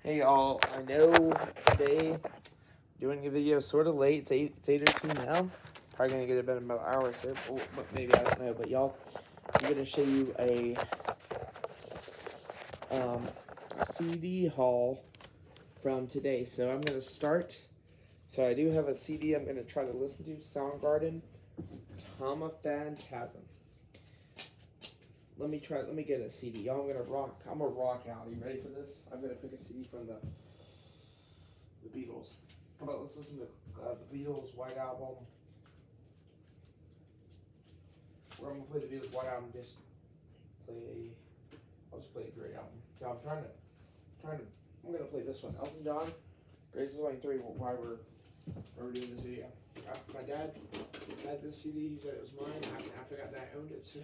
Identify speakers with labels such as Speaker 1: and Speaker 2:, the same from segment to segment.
Speaker 1: Hey all, I know today doing a video sort of late. It's 8:02 now. Probably gonna get it in about an hour or so, but maybe I don't know. But y'all, I'm gonna show you a CD haul from today. So I'm gonna start. So I do have a CD I'm gonna try to listen to. Soundgarden, Tama Phantasm. Let me get a CD. Y'all, I'm gonna rock out. Are you ready for this? I'm gonna pick a CD from the Beatles. How about let's listen to the Beatles' White Album. Where I'm gonna play the Beatles' White Album. I'll just play a great album. So I'm I'm gonna play this one. Elton John, Grace is Only 3. Why we're doing this video. My dad had this CD. He said it was mine. I forgot that I owned it. So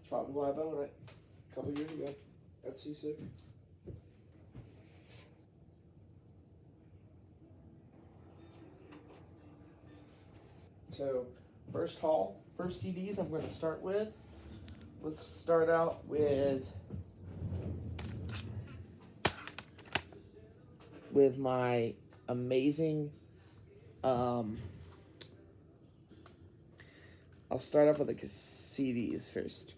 Speaker 1: probably why I bought it a couple years ago. That's seasick. So, first CDs I'm going to start with. Let's start out with my amazing. I'll start off with the CDs first.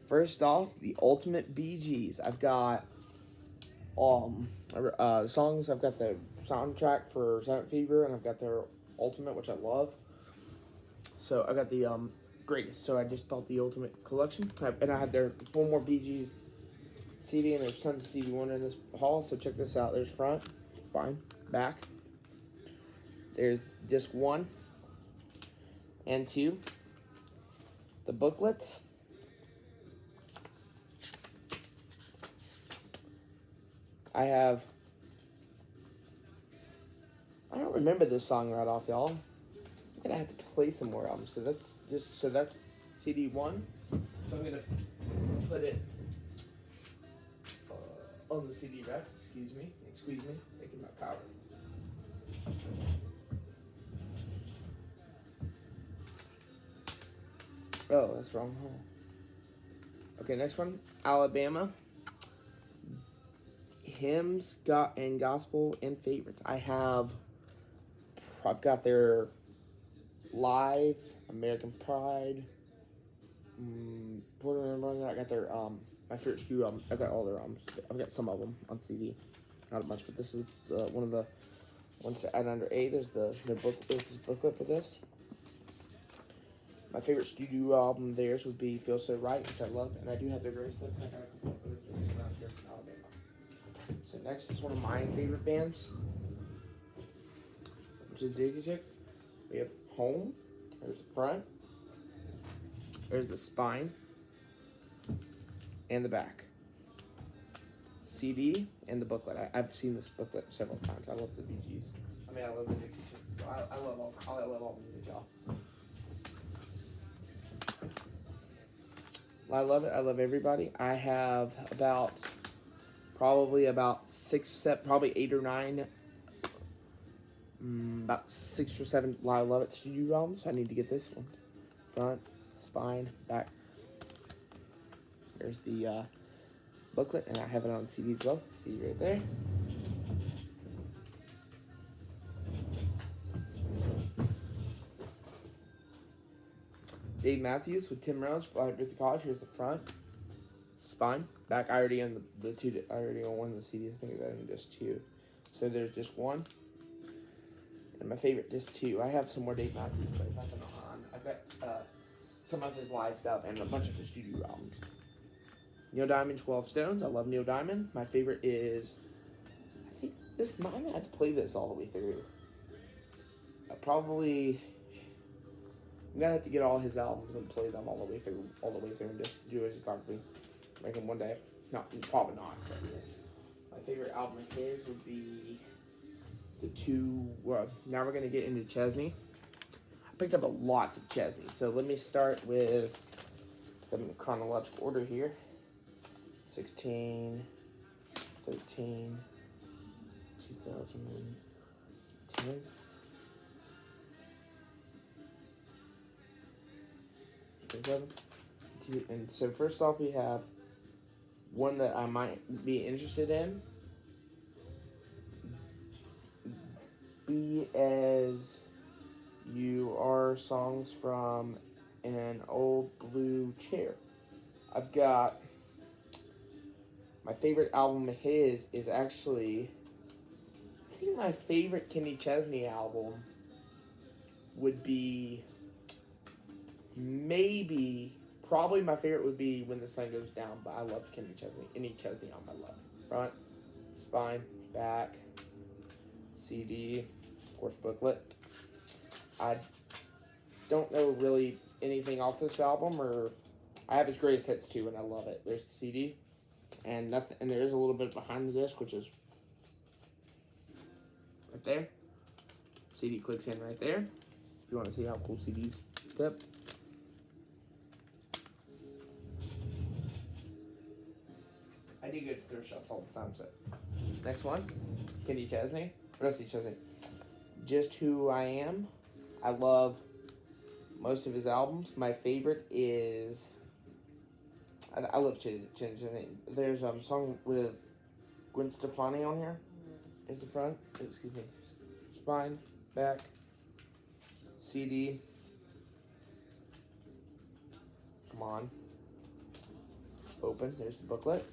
Speaker 1: First off, the Ultimate Bee Gees. I've got songs. I've got the soundtrack for Silent Fever, and I've got their Ultimate, which I love. So I got the greatest. So I just bought the Ultimate Collection, and I had their one more Bee Gees CD, and there's tons of CD1 in this haul. So check this out. There's front, spine, back. There's disc 1 and 2. The booklets. I don't remember this song right off, y'all. I'm gonna have to play some more albums. So that's CD 1. So I'm gonna put it on the CD rack. Excuse me, making my power. Oh, that's wrong. Okay, next one, Alabama. Hymns, and gospel and favorites. I've got their Live, American Pride. I got their my favorite few albums. I've got all their albums. I've got some of them on CD, not a bunch, but this is one of the ones to add under A. There's the booklet for this. My favorite studio album theirs would be Feel So Right, which I love, and I do have their bracelets. I got a couple of other things around here from Alabama. So next is one of my favorite bands, which is Jiggy Chicks. We have Home. There's the front. There's the spine. And the back. CD and the booklet. I've seen this booklet several times. I love the Bee Gees. I love the Dixie Chicks. So I love all music, y'all. I love it. I love everybody. I have probably 8 or 9, about 6 or 7 I Love It studio albums. So I need to get this one. Front, spine, back. There's the booklet, and I have it on CD as well. CD right there. Dave Matthews with Tim Reynolds, With the College. Here's the front, spine, back. I already own the two. I already own one of the CDs. I think I own just 2. So there's just 1. And my favorite disc 2. I have some more Dave Matthews, but nothing on. I've got some of his live stuff and a bunch of the studio albums. Neil Diamond, 12 Stones. I love Neil Diamond. My favorite is, I think this might have to play this all the way through. I'm gonna have to get all his albums and play them all the way through, and just do a discography. Make them one day. No, probably not. My favorite album of his would be the 2. Now we're gonna get into Chesney. I picked up lots of Chesney, so let me start with them in chronological order here. 16, 13, 2010. And so first off, we have one that I might be interested in. Be As You Are songs from An Old Blue Chair. I've got my favorite album of his is actually, I think my favorite Kenny Chesney album would be probably my favorite would be When the Sun Goes Down, but I love Kenny Chesney. Any Chesney album I love. Front, spine, back, CD, of course booklet. I don't know really anything off this album, or I have his greatest hits too, and I love it. There's the CD, and nothing, and there is a little bit behind the disc, which is right there. CD clicks in right there. If you want to see how cool CDs clip. I do good thrift shops all the time, so. Next one, Kenny Chesney. Rusty Chesney. Just Who I Am. I love most of his albums. My favorite is, I love Chesney. There's a song with Gwen Stefani on here. Here's the front. Excuse me. Spine, back, CD. Come on. Open. There's the booklet.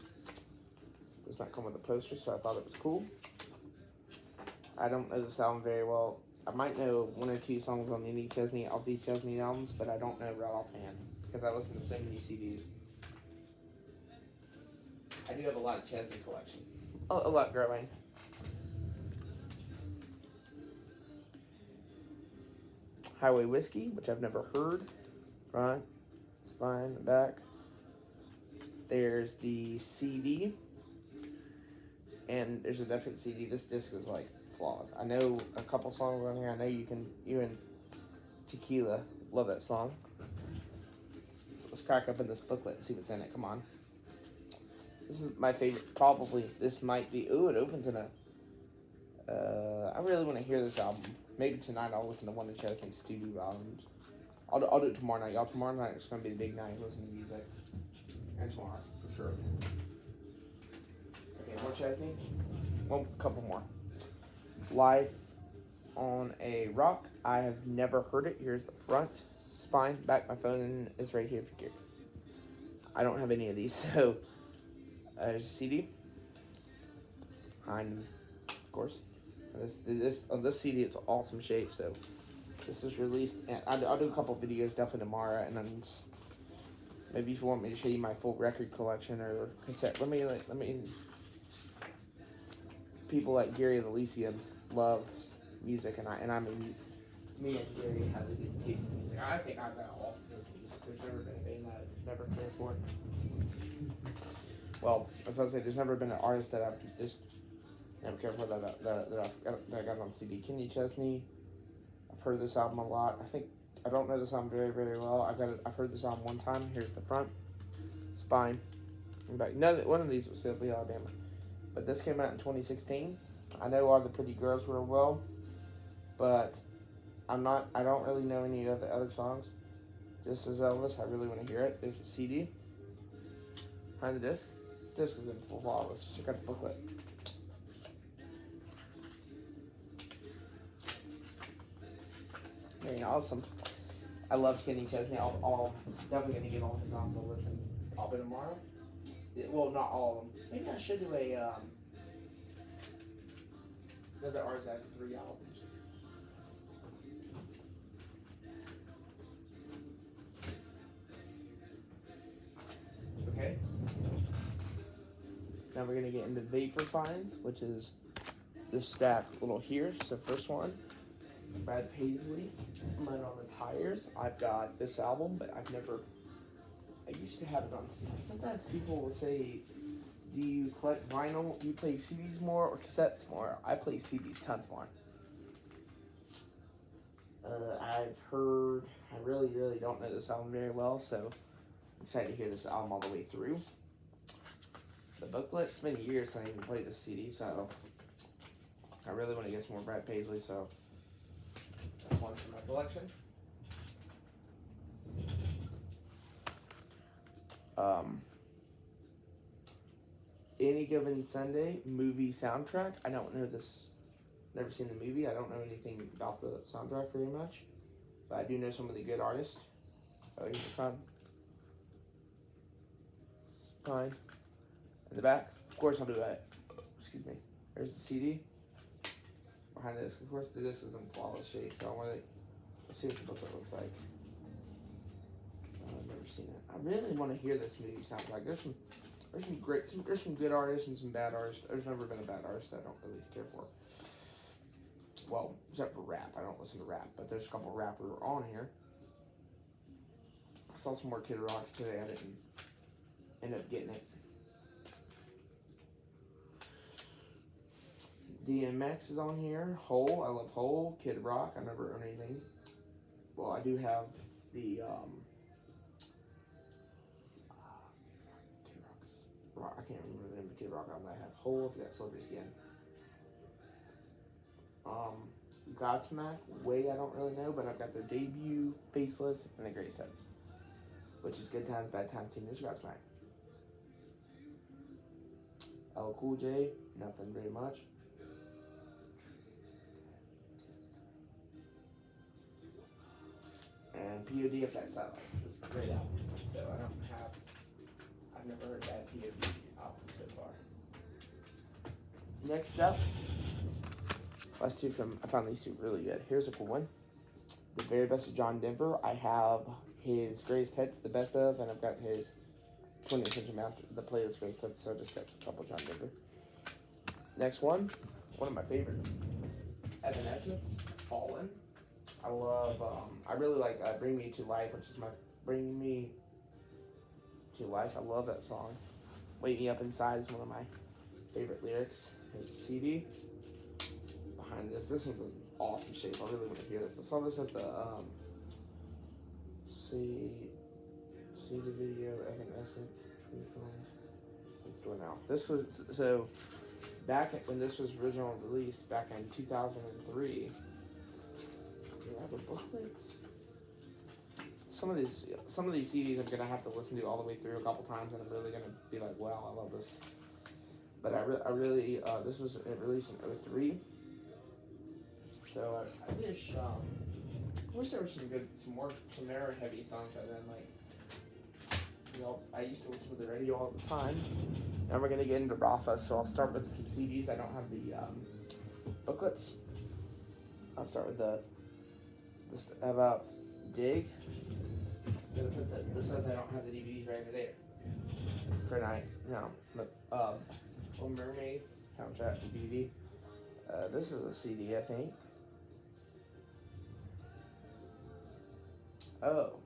Speaker 1: Does not come with a poster, so I thought it was cool. I don't know this album very well. I might know one or two songs on any Chesney of these Chesney albums, but I don't know right offhand because I listen to so many CDs. I do have a lot of Chesney collection. A lot growing. Highway Whiskey, which I've never heard. Front, spine, back. There's the CD. And there's a different CD. This disc is like flawless. I know a couple songs on here. I know you and Tequila love that song. So let's crack open this booklet and see what's in it. Come on. This is my favorite. Probably this might be. Ooh, it opens in a. I really want to hear this album. Maybe tonight I'll listen to one of Chesney's studio albums. I'll do it tomorrow night. Y'all, tomorrow night it's gonna be the big night. Listening to music. And tomorrow for sure. More Chesney. Well, a couple more. Life on a Rock. I have never heard it. Here's the front, spine, back. My phone is right here if you're curious. I don't have any of these, so there's a CD. Behind, of course. This CD is awesome shape. So this is released, and I'll do a couple videos definitely tomorrow, and then maybe if you want me to show you my full record collection or cassette. Let me. People like Gary Elysium loves music, and I mean, me and Gary have a good taste in music. I think I've got all of this music. There's never been a band that I've never cared for. Well, I was about to say, there's never been an artist that I've just never cared for that I got on CD. Kenny Chesney. I've heard this album a lot. I don't know this album very, very well. I've heard this album one time. Here's the front, spine, and back. One of these was Simply Alabama. But this came out in 2016. I know All the Pretty Girls real well, but I don't really know any of the other songs. Just as Elvis, I really want to hear it. There's the CD behind the disc. This disc is in full flawless. Check out the booklet. Very awesome. I love Kenny Chesney. I'll definitely gonna give all his albums a listen. Probably tomorrow. Well, not all of them. Maybe I should do another artist after 3 albums. Okay. Now we're gonna get into Vapor Finds, which is this stack little here. So first one, Brad Paisley, Mud on the Tires. I've got this album, but I used to have it on CD. Sometimes people will say, do you collect vinyl? Do you play CDs more or cassettes more? I play CDs tons more. I've heard, I really, really don't know this album very well, so I'm excited to hear this album all the way through. The booklet, it's been years since I even played this CD, so I really want to get some more Brad Paisley, so that's one for my collection. Any Given Sunday movie soundtrack. I don't know this Never seen the movie. I don't know anything about the soundtrack very much, but I do know some of the good artists. Oh, here's the front. Spine. In the back, of course, I'll do that. Excuse me. There's the CD. Behind this, of course, the disc is in flawless shape, so I want to see what the booklet looks like. I've never seen it. I really want to hear this movie soundtrack. There's some good artists and some bad artists. There's never been a bad artist that I don't really care for. Well, except for rap. I don't listen to rap, but there's a couple of rappers on here. I saw some more Kid Rock today. I didn't end up getting it. DMX is on here. Hole. I love Hole. Kid Rock. I never owned anything. Well, I do have the Kid Rock's. I can't remember the name of Kid Rock album I have. Hole. I forgot Slippery Skin. Godsmack, Way, I don't really know, but I've got their debut, Faceless, and the Greatest Hits, which is Good Times, Bad Times, Teenage Godsmack. LL Cool J, nothing very much. And POD of That Satellite, which was a great album. So I've never heard that POD album so far. Next up, last two I found these two really good. Here's a cool one. The Very Best of John Denver. I have his Greatest Hits, the best of, and I've got his 20th Century Master, the playlist Greatest Hits, so I just got a couple John Denver. Next one of my favorites. Evanescence, Fallen. I love, I really like Bring Me to Life, which is my, Bring Me to Life. I love that song. Wake Me Up Inside is one of my favorite lyrics. Here's the CD. Behind this one's an awesome shape. I really want to hear this. I saw this at the see the video Evanescence True Films. Let's do it now. This was so back when this was original release back in 2003. We have a booklet. Some of these CDs I'm gonna have to listen to all the way through a couple times, and I'm really gonna be like, wow, I love this. But I really this was released in 2003. So I wish there were some more heavy songs rather than I used to listen to the radio all the time. Now we're gonna get into Rafa, so I'll start with some CDs. I don't have the booklets. I'll start with this about Dig. I'm gonna put this says I don't have the DVDs right over there. For night, no. But Little Mermaid soundtrack DVD. This is a CD, I think. Oh.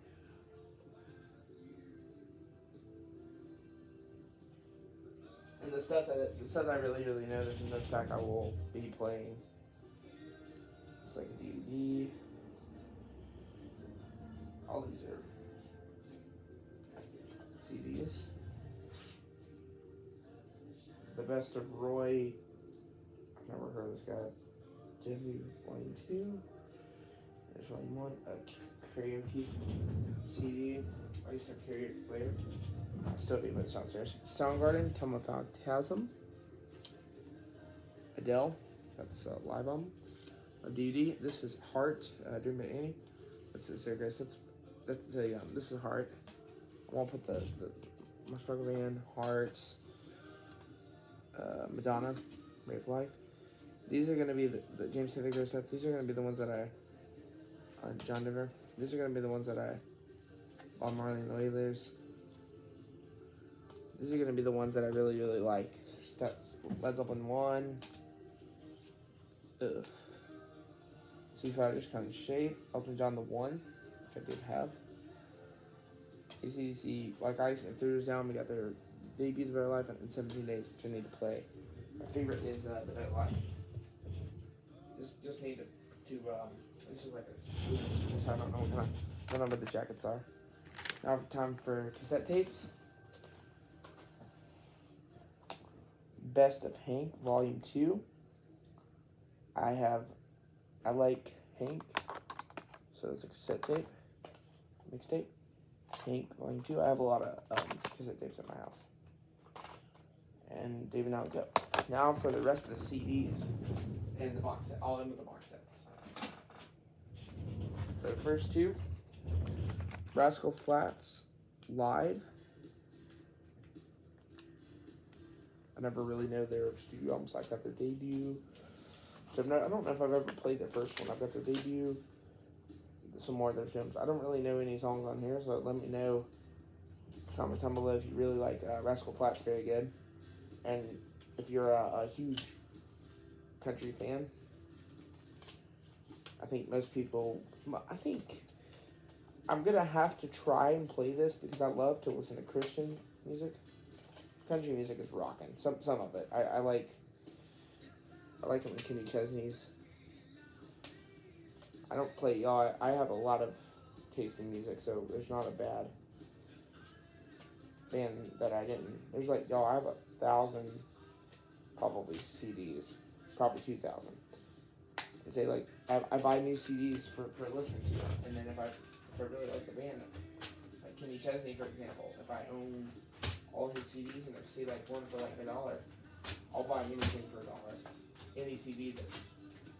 Speaker 1: And the stuff I really noticed in this pack I will be playing. It's like a DVD. All these are CDs. The Best of Roy. I've never heard of this guy. Jeffy Volume 2. There's Volume 1. Karaoke CD. I used to have karaoke player. I still do, but it's downstairs. Soundgarden, Tell Me Phantasm. Adele. That's a live album. A DVD. This is Heart. Dream by Annie. This is this is Heart. I won't put the My Struggle Band, Heart, Madonna, Ray of Life. These are going to be the James Taylor Greatest Hits. These are going to be the ones that John Denver. These are going to be the ones that Bob Marley and the Wailers. These are going to be the ones that I really like. Led Zeppelin 1. Foo Fighters, Kind of Shape. Elton John the 1, which I did have. AC/DC, Like Ice, and Three Years Down. We got their debuts of Better Life and 17 Days, which I need to play. My favorite is The Better Life. Just need to this is like a, I don't know what the jackets are. Now time for cassette tapes. Best of Hank, Volume 2. I like Hank, so it's a cassette tape, mixtape. Hank, Volume 2. I have a lot of cassette tapes at my house. And David Now Go. Now for the rest of the CDs. and the box set, all in with the box sets. So the first two, Rascal Flatts Live. I never really know their studio albums. I got their debut. So I don't know if I've ever played the first one. I've got their debut, some more of their gems. I don't really know any songs on here, so let me know. Comment down below if you really like Rascal Flatts. Very good. And if you're a huge country fan, I think most people, I'm going to have to try and play this because I love to listen to Christian music. Country music is rocking. Some of it. I like it when Kenny Chesney's. I don't play, y'all. I have a lot of taste in music, so there's not a bad band that I didn't. There's like, y'all, I have 1,000 probably CDs, probably 2,000. And say like, I buy new CDs for listening to them, and then if I really like the band, like Kenny Chesney for example, if I own all his CDs and I see like one for like $1, I'll buy anything for $1. Any CD that's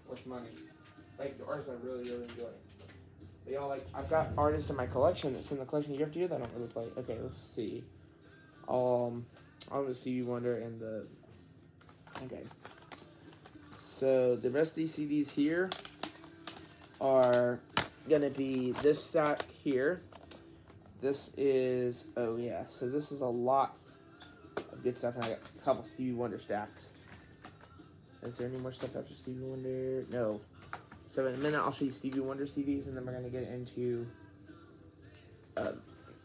Speaker 1: worth money. Like the artists I really enjoy. But y'all, like, I've got artists in my collection that's in the collection year after year that I don't really play. Okay, let's see. I'll go Stevie Wonder and the. Okay. So the rest of these CDs here are gonna be this stack here. This is, oh yeah, so this is a lot of good stuff, and I got a couple Stevie Wonder stacks. Is there any more stuff after Stevie Wonder? No. So in a minute, I'll show you Stevie Wonder CDs, and then we're gonna get into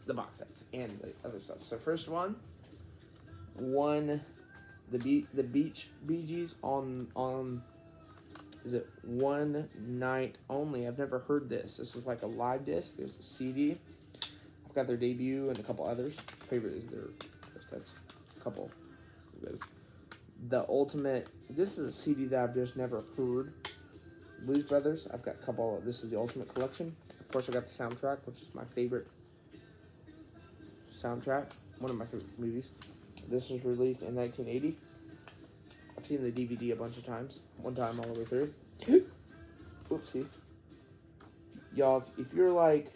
Speaker 1: the box sets and the other stuff. So first one, the Beach Bee Gees on is it One Night Only? I've never heard this. This is like a live disc. There's a CD. I've got their debut and a couple others. Favorite is their that's a couple of those. The Ultimate. This is a CD that I've just never heard. Blues Brothers. I've got a couple. This is the Ultimate Collection. Of course, I got the soundtrack, which is my favorite soundtrack. One of my favorite movies. This was released in 1980. I've seen the DVD a bunch of times. One time all the way through. Oopsie. Y'all, if you're like,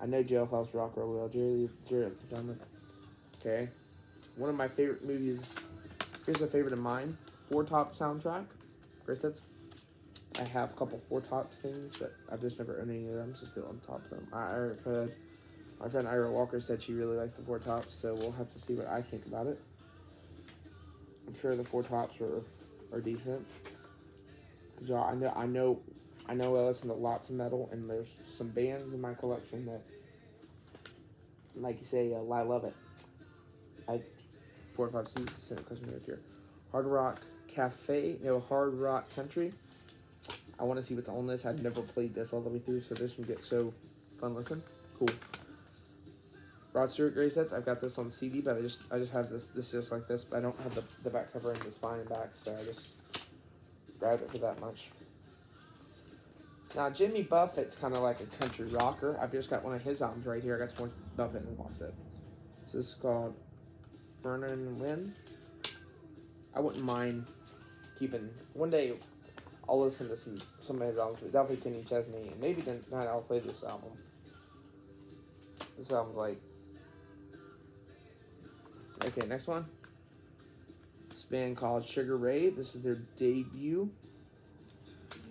Speaker 1: I know Jailhouse Rock real well. Jerry Dunlap. Okay. One of my favorite movies. Here's a favorite of mine. Four Top soundtrack. Bracelets. I have a couple Four Tops things, but I've just never owned any of them, so still on top of them. I've heard my friend Ira Walker said she really likes the Four Tops, so we'll have to see what I think about it. I'm sure the Four Tops are decent. Cause y'all, I know I listen to lots of metal, and there's some bands in my collection that, like you say, I love it. I 4 or 5 C's to send a question right here. Hard Rock Cafe, Hard Rock Country. I want to see what's on this. I've never played this all the way through, so this will get so fun. Listen, cool. Rod Stewart Gray Sets. I've got this on CD, but I just have this just like this, but I don't have the back cover and the spine and back, so I just grabbed it for that much. Now Jimmy Buffett's kind of like a country rocker. I've just got one of his albums right here. I got some more Buffett in the box set. So this is called Burnin' Wind. I wouldn't mind keeping. One day I'll listen to some of his albums, but definitely Kenny Chesney, and maybe tonight I'll play this album. This album's like. Okay, next one. This band called Sugar Ray. This is their debut.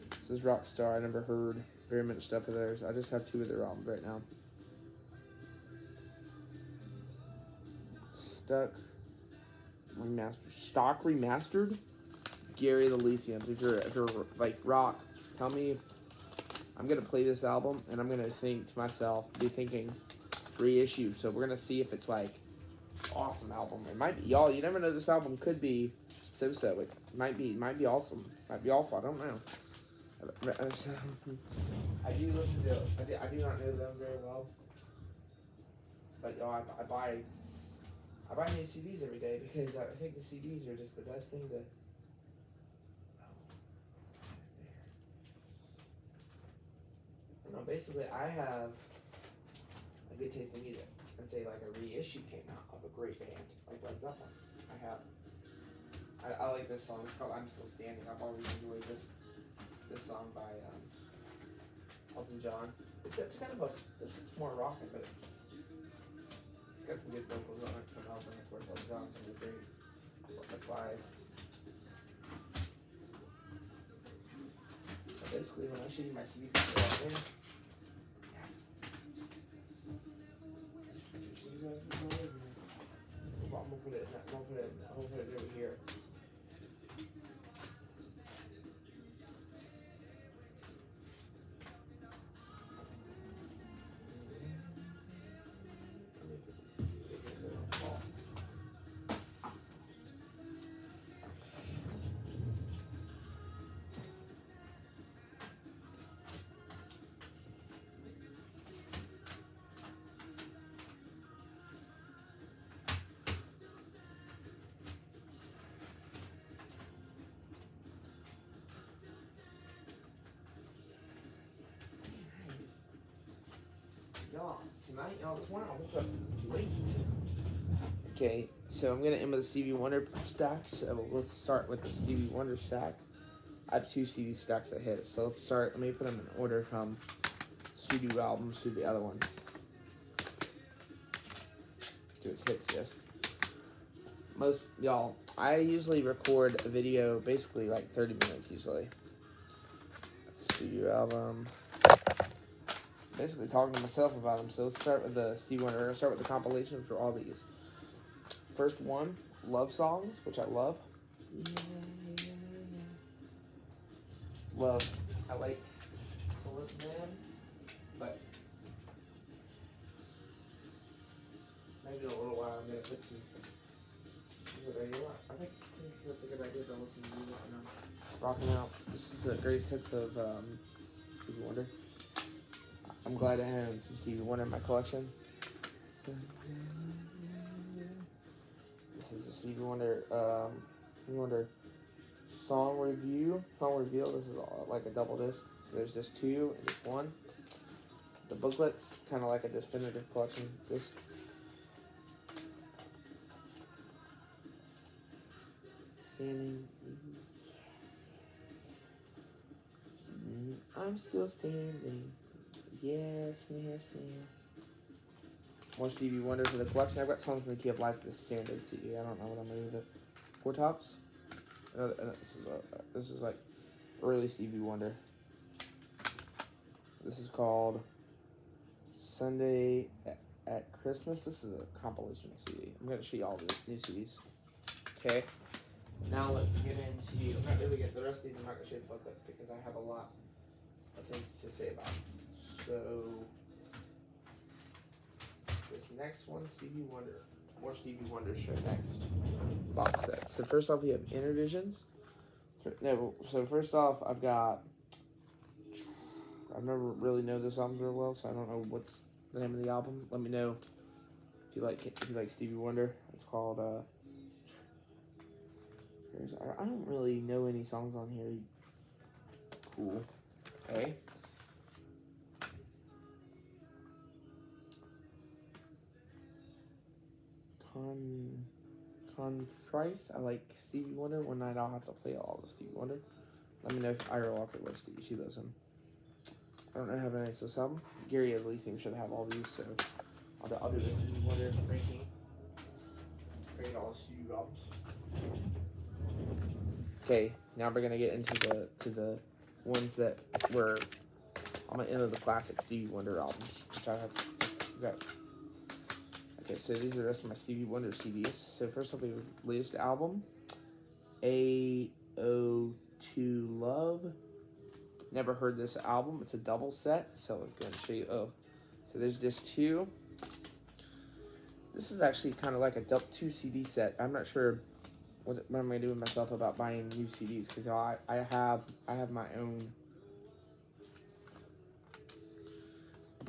Speaker 1: This is Rockstar. I never heard very much stuff of theirs. I just have 2 of their albums right now. Stock Remastered. Gary the Lyceums. If you're like rock, tell me. I'm gonna play this album and I'm gonna think to myself, be thinking reissue. So we're gonna see if it's like awesome album. It might be, y'all. You never know. This album could be so-so. It might be awesome. Might be awful. I don't know. I do listen to it. I do not know them very well, but y'all, I buy new CDs every day because I think the CDs are just the best thing to. No, basically, I have a good taste in music, and say like a reissue came out of a great band like Led Zeppelin. I have I like this song. It's called "I'm Still Standing." I've always enjoyed this song by Elton John. It's kind of it's more rocking, but it's got some good vocals on it from Elton. Of course, Elton John's one of the greats. That's why. But basically, when I show you my CD player, I'm gonna put it over here. Y'all, this morning I woke up late. Okay, so I'm gonna end with the Stevie Wonder stack. So let's start with the Stevie Wonder stack. I have 2 CD stacks that hit. So let's start. Let me put them in order from studio albums to the other one. To its hits disc. Most y'all, I usually record a video basically like 30 minutes usually. That's studio album. Basically talking to myself about them. So let's start with the Stevie Wonder. We're gonna start with the compilation for all these. First one, Love Songs, which I love. Love. I like to listen to him, but maybe in a little while I'm gonna put some. I think that's a good idea to listen to music and rocking out. This is the greatest hits of Stevie Wonder. I'm glad I have some Stevie Wonder in my collection. This is a Stevie Wonder song reveal. This is like a double disc. So there's just 2 and just 1. The booklet's kind of like a definitive collection disc. Standing. I'm still standing. Yes. More Stevie Wonder for the collection. I've got songs in the key of life for the standard CD. I don't know what I'm gonna do with it. 4 Tops. This is like early Stevie Wonder. This is called Sunday at Christmas. This is a compilation CD. I'm gonna show you all the new CDs. Okay. Now let's get into. I'm not really get the rest of these. I'm not gonna show you the booklets because I have a lot of things to say about them. So this next one, Stevie Wonder. More Stevie Wonder show next. Box set. So first off, we have Intervisions. So first off, I've never really know this album very well, so I don't know what's the name of the album. Let me know if you like Stevie Wonder. It's called I don't really know any songs on here. Cool. Okay. Contrice. I like Stevie Wonder. One night I'll have to play all the Stevie Wonder. Let me know if Ira Walker loves Stevie. She loves him. I don't know how many this album. Gary at least should have all these, so I'll do the Stevie Wonder ranking. Rate all the Stevie albums. Okay, now we're gonna get into the ones that were on the end of the classic Stevie Wonder albums, which I have got. Okay, so these are the rest of my Stevie Wonder CDs. So first up, it was the latest album, AO2 Love. Never heard this album. It's a double set, so I'm going to show you. Oh, so there's just 2. This is actually kind of like a 2 CD set. I'm not sure what I'm going to do with myself about buying new CDs because I have my own.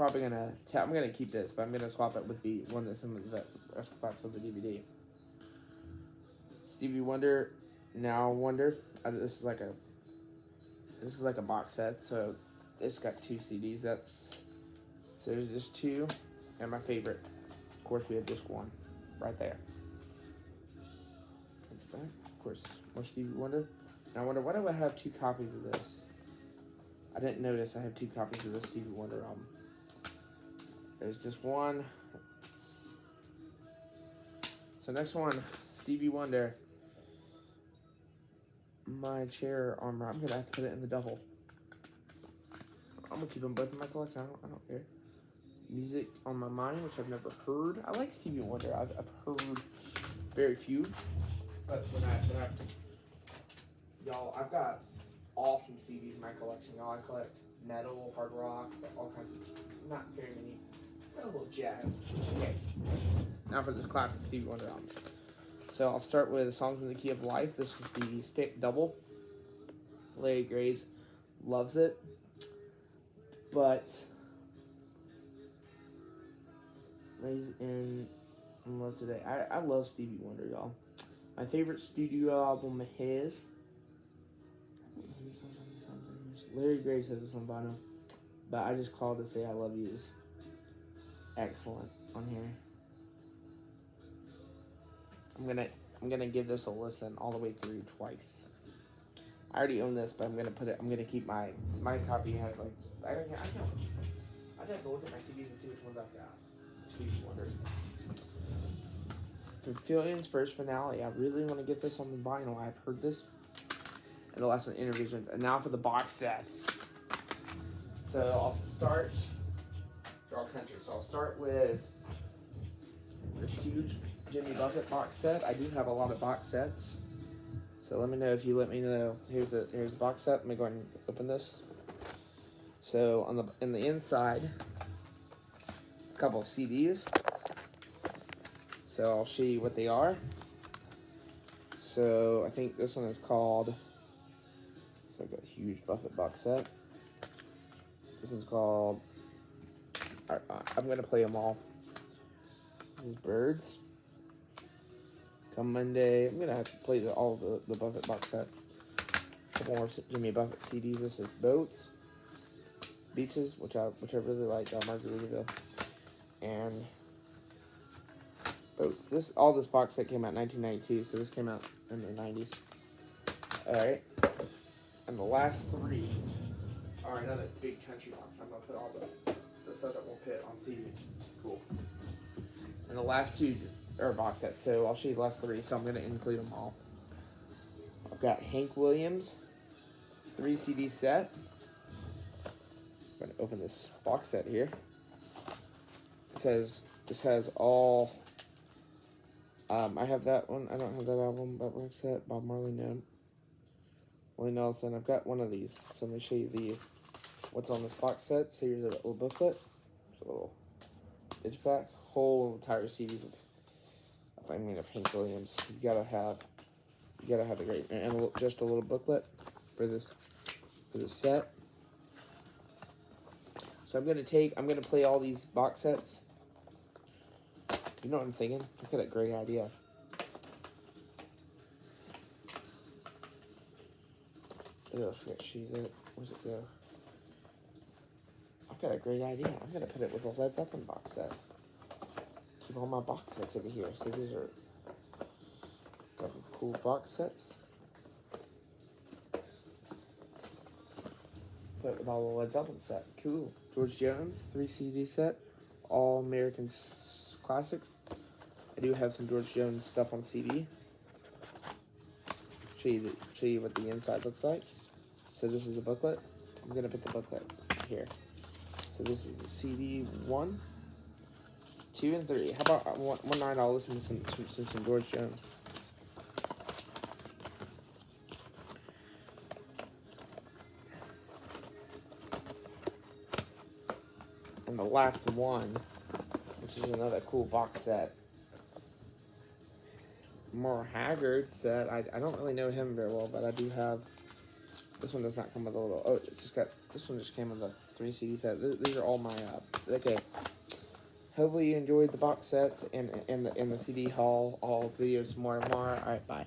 Speaker 1: I'm gonna keep this, but I'm gonna swap it with the one that someone's that for the DVD. Stevie Wonder, Now Wonder. This is like a box set, so it's got 2 CDs. So there's just 2, and my favorite. Of course, we have just 1, right there. Of course, more Stevie Wonder. And I wonder, why do I have 2 copies of this? I didn't notice I have 2 copies of this Stevie Wonder album. There's just one. So next one, Stevie Wonder. My chair armor. I'm gonna have to put it in the double. I'm gonna keep them both in my collection. I don't care. Music on My Mind, which I've never heard. I like Stevie Wonder. I've heard very few, but y'all, I've got awesome CDs in my collection. Y'all, I collect metal, hard rock, all kinds of, not very many. Got a little jazz. Okay. Now for this classic Stevie Wonder album. So I'll start with Songs in the Key of Life. This is the stick double. Larry Graves loves it, but in love today. I love Stevie Wonder, y'all. My favorite studio album of his. Larry Graves has this on vinyl, but I just called to say I love yous. Excellent on here. I'm gonna give this a listen all the way through twice. I already own this, but I'm gonna keep my copy has like I'd have to look at my CDs and see which ones I've got. Stevie Wonder. Papillion's first finale. I really want to get this on the vinyl. I've heard this in the last one, Intervisions, and now for the box sets. So I'll start. They're all country. So I'll start with this huge Jimmy Buffett box set. I do have a lot of box sets, so let me know if you let me know. Here's the box set. Let me go ahead and open this. So in the inside, a couple of CDs. So I'll show you what they are. So I think this one is called. It's like a huge Buffett box set. This one's called. I'm gonna play them all. These Birds. Come Monday, I'm gonna have to play all the Buffett box set. A couple more Jimmy Buffett CDs. This is Boats, Beaches, which I really like. Margaritaville, and Boats. All this box set came out in 1992, so this came out in the 90s. All right, and the last 3 are another big country box. I'm gonna put all the stuff that won't fit on CD. Cool. And the last 2 are box sets, so I'll show you the last 3, so I'm going to include them all. I've got Hank Williams, 3 CD set. I'm going to open this box set here. This has all, I have that one. I don't have that album, but box set, Bob Marley, no. Willie Nelson. I've got one of these, so let me show you what's on this box set. So here's a little booklet, a little digipack, whole entire series of Hank Williams. You gotta have the great, and just a little booklet for this set. So I'm gonna play all these box sets. You know what I'm thinking? I've got a great idea. Oh, where's it go? I've got a great idea. I'm gonna put it with a Led Zeppelin box set. Keep all my box sets over here. So these are a couple of cool box sets. Put it with all the Led Zeppelin set. Cool. George Jones, 3 CD set. All American classics. I do have some George Jones stuff on CD. Show you what the inside looks like. So this is a booklet. I'm gonna put the booklet here. So this is the CD 1, 2, and 3. How about one night I'll listen to some George Jones. And the last one, which is another cool box set. More Haggard set. I don't really know him very well, but I do have. This one does not come with a little. Oh, it's just got. This one just came with a 3 CD set. These are all my. Okay. Hopefully you enjoyed the box sets and the CD haul, all videos more and more. All right, bye.